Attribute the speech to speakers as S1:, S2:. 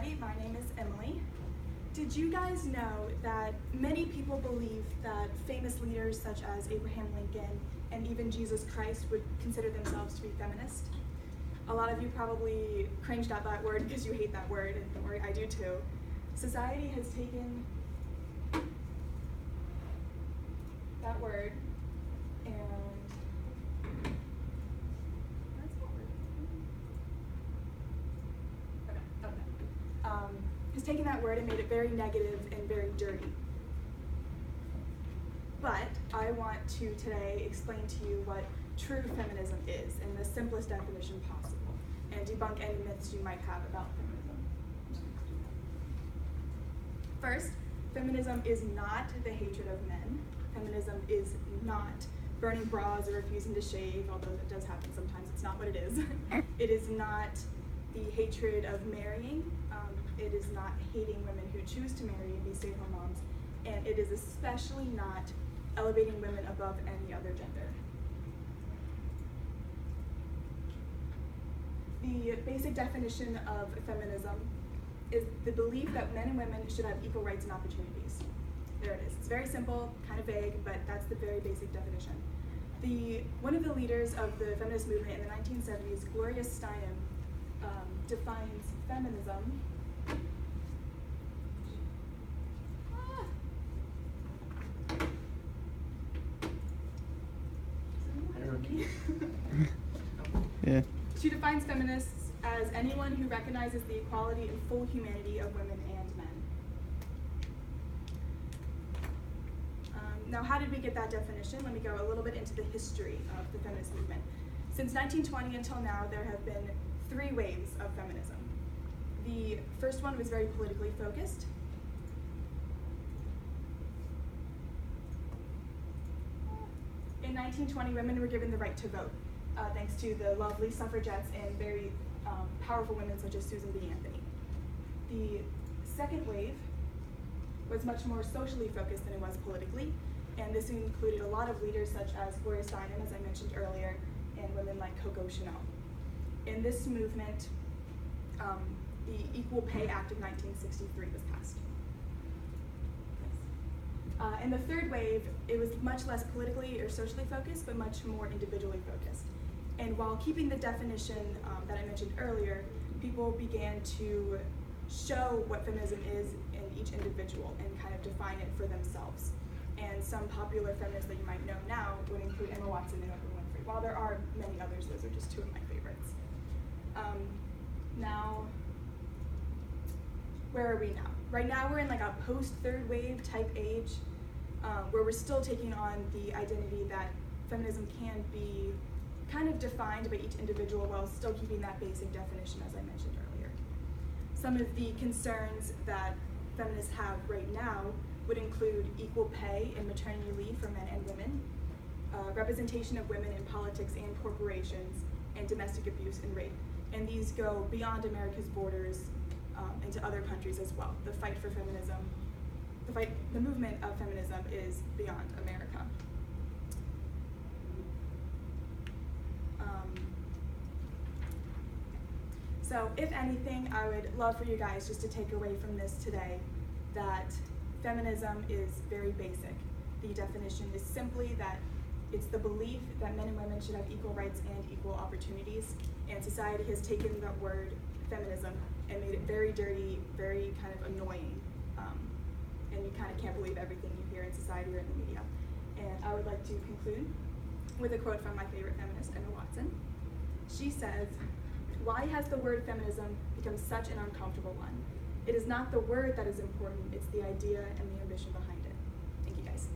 S1: everybody. My name is Emily. Did you guys know that many people believe that famous leaders such as Abraham Lincoln and even Jesus Christ would consider themselves to be feminist? A lot of you probably cringed at that word because you hate that word, and don't worry, I do too. Society has taken that word and has taken that word and made it very negative and very dirty. But I want to today explain to you what true feminism is in the simplest definition possible and debunk any myths you might have about feminism. First, feminism is not the hatred of men. Feminism is not burning bras or refusing to shave, although that does happen sometimes. It's not what it is. It is not the hatred of marrying. It is not hating women who choose to marry and be stay-at-home moms. And it is especially not elevating women above any other gender. The basic definition of feminism is the belief that men and women should have equal rights and opportunities. There it is. It's very simple, kind of vague, but that's the very basic definition. One of the leaders of the feminist movement in the 1970s, Gloria Steinem, defines feminism
S2: Yeah.
S1: She defines feminists as anyone who recognizes the equality and full humanity of women and men. Now, how did we get that definition? Let me go a little bit into the history of the feminist movement. Since 1920 until now, there have been 3 waves of feminism. The first one was very politically focused. In 1920, women were given the right to vote, thanks to the lovely suffragettes and very powerful women such as Susan B. Anthony. The second wave was much more socially focused than it was politically, and this included a lot of leaders such as Gloria Steinem, as I mentioned earlier, and women like Coco Chanel. In this movement, the Equal Pay Act of 1963 was passed. In the third wave, it was much less politically or socially focused, but much more individually focused. And while keeping the definition that I mentioned earlier, people began to show what feminism is in each individual and kind of define it for themselves. And some popular feminists that you might know now would include Emma Watson and Oprah Winfrey. While there are many others, those are just 2 of my favorites. Now, where are we now? Right now we're in like a post-third wave type age, where we're still taking on the identity that feminism can be kind of defined by each individual while still keeping that basic definition as I mentioned earlier. Some of the concerns that feminists have right now would include equal pay and maternity leave for men and women, representation of women in politics and corporations, and domestic abuse and rape. And these go beyond America's borders into other countries as well. The fight for feminism, the movement of feminism is beyond America. So if anything, I would love for you guys just to take away from this today that feminism is very basic. The definition is simply that it's the belief that men and women should have equal rights and equal opportunities, and society has taken that word feminism and made it very dirty, very kind of annoying, and you kind of can't believe everything you hear in society or in the media. And I would like to conclude with a quote from my favorite feminist, Emma Watson. She says, "Why has the word feminism become such an uncomfortable one? It is not the word that is important, it's the idea and the ambition behind it." Thank you guys.